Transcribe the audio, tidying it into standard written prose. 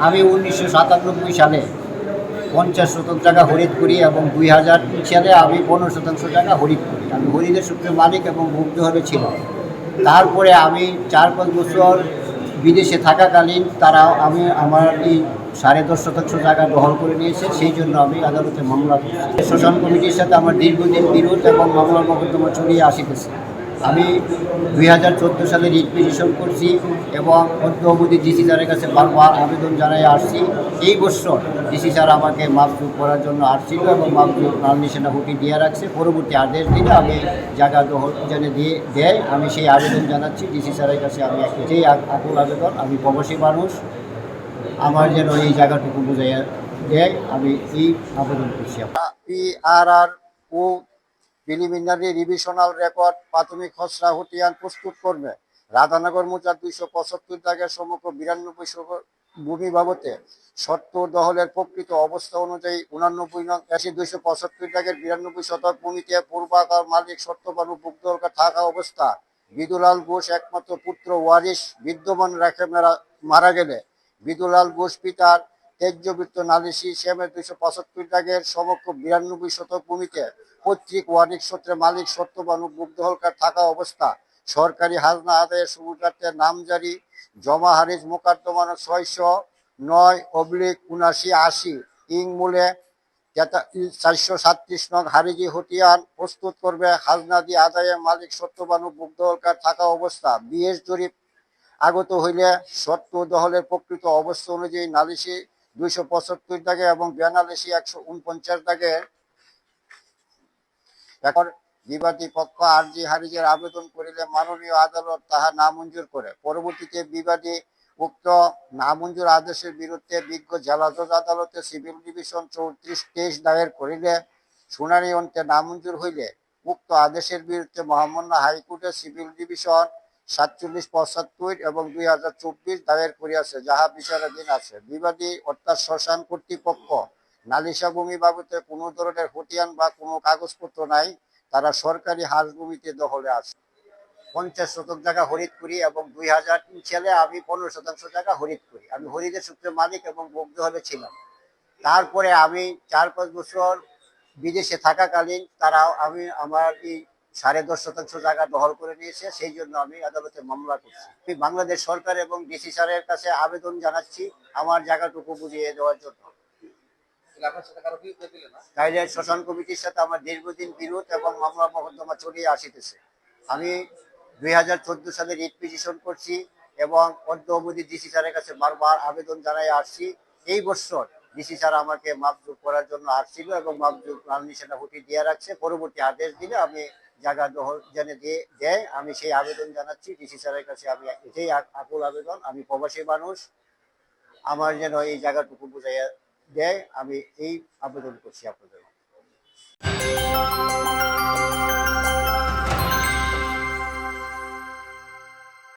আমি 1997 সালে 50 শতক জায়গা হরিদ করি এবং 2003 সালে আমি 15% জায়গা হরিদ করি। আমি হরিদের সূত্রে মালিক এবং মুগ্ধ হলে ছিল। তারপরে আমি 4-5 বছর বিদেশে থাকাকালীন তারা আমার এই 10.5 শতাংশ জায়গা দখল করে নিয়েছে, সেই জন্য আমি আদালতে মামলা করছি। শ্মশান কমিটির সাথে আমার দীর্ঘদিন বিরোধ এবং মামলার মোকদ্দমা চলিয়ে আসিতেছে। আমি 2014 সালে রিট পিটিশন করছি এবং অদ্য অবধি ডিসি স্যারের কাছে বারবার আবেদন জানাই আসছি। এই বছর ডিসি স্যার আমাকে মাপজুপ করার জন্য আসছিল এবং মাপজুপ লাল নিশানা হুটি দিয়ে রাখছে। পরবর্তী আদেশ দিলে আমি জায়গা দখল যেন দেয় আমি সেই আবেদন জানাচ্ছি ডিসি স্যারের কাছে। আমি যেই আকুল আবেদন, আমি প্রবাসী মানুষ, আমার যেন এই জায়গাটুকু বুঝাইয়া দেয়, আমি এই আবেদন করছি। PRR ও প্রিলিমিনারি রিভিশনাল রেকর্ড প্রাথমিক খসড়া হতিয়ান প্রস্তুত করবে। রাধানগর মোচার 275 দাগের সমগ্র 92 ভূমি বাবদে শর্ত দখলের প্রকৃত অবস্থা অনুযায়ী 89 নং 275 দাগের 92 শতক ভূমিতে পূর্বাকার মালিক শর্তবানু ভুক্তকার থাকা অবস্থা বিদুলাল ঘোষ একমাত্র পুত্র ওয়ারিশ বিদ্যমান রেখে মারা গেলে বিদুলাল ঘোষ পিতার ত্যায্যবৃত্ত নালিশি সেমের 275 দাগের সমগ্র 92 শতক ভূমিতে পৈতৃক ওয়ারিশ সূত্রে মালিক শর্তবানু ভুক্তহলকার থাকা অবস্থা সরকারি হাজনা আদায়ের সুবিধার্থে নামজারি জমা হারিজ মোকদ্দমা 609/79-80 ইং মূলে 437 নং হারিজি হতিয়ান প্রস্তুত করবে। হাজনা দিয়ে আদায়ে মালিক সত্যবানু ভুক্তহলকার থাকা অবস্থা বিএস জরিপ আগত হইলে সত্য দহলের প্রকৃত অবস্থা অনুযায়ী নালিশি 275 দাগে এবং বেনালিশি 149 দাগে এখন বিবাদী পক্ষ আরজি হারিজের আবেদন করিলে মাননীয় আদালত তাহা নামঞ্জুর করে। পরবর্তীতে বিবাদী উক্ত নামঞ্জুর আদেশের বিরুদ্ধে বিজ্ঞ জেলা জজ আদালতে সিভিল ডিভিশন 34-23 দায়ের করিলে শুনানি অন্তে নামঞ্জুর হইলে উক্ত আদেশের বিরুদ্ধে মহামান্য হাইকোর্টে সিভিল ডিভিশন 47-75 এবং 2024 দায়ের করিয়াছে, যাহা বিচারাধীন আছে। বিবাদী অর্থাৎ শ্মশান কর্তৃপক্ষ নালিশা ভূমি বাবদে কোনো ধরনের হতিয়ান বা কোনো কাগজপত্র নাই, তারা সরকারি হাঁস ভূমিতে দখলে আছে। 50 শতক জায়গা হরিদ করি এবং 2003 সালে আমি 15% জায়গা হরিদ করি। আমি হরিদের সূত্রে মালিক এবং মুগ্ধ হলে ছিলাম। তারপরে আমি 4-5 বছর বিদেশে থাকাকালীন তারা আমার এই 10.5 শতাংশ জায়গা দখল করে নিয়েছে, সেই জন্য আমি আদালতে মামলা করছি। আমি বাংলাদেশ সরকার এবং ডিসি স্যারের কাছে আবেদন জানাচ্ছি আমার জায়গাটুকু বুঝিয়ে দেওয়ার জন্য। তাইলে শ্মশান কমিটির সাথে আমার দীর্ঘদিন বিরোধ এবং মামলা মোকদ্দমা চলিয়ে আসিতেছে। আমি 2014 সালে রিট পিটিশন করছি এবং অদ্য অবধি ডিসি স্যারের কাছে বারবার আবেদন জানাই আসছি। এই বছর ডিসি স্যার আমাকে মাপজুপ করার জন্য আসছিল এবং মাপজুপ লাল নিশানা হুটি দিয়ে রাখছে। পরবর্তী আদেশ দিলে আমি জায়গা দখল যেন দেয় আমি সেই আবেদন জানাচ্ছি ডিসি স্যারের কাছে। আমি এটাই আকুল আবেদন, আমি প্রবাসী মানুষ, আমার যেন এই জায়গাটুকু বুঝাইয়া দেয়, আমি এই আবেদন করছি আপনাদের।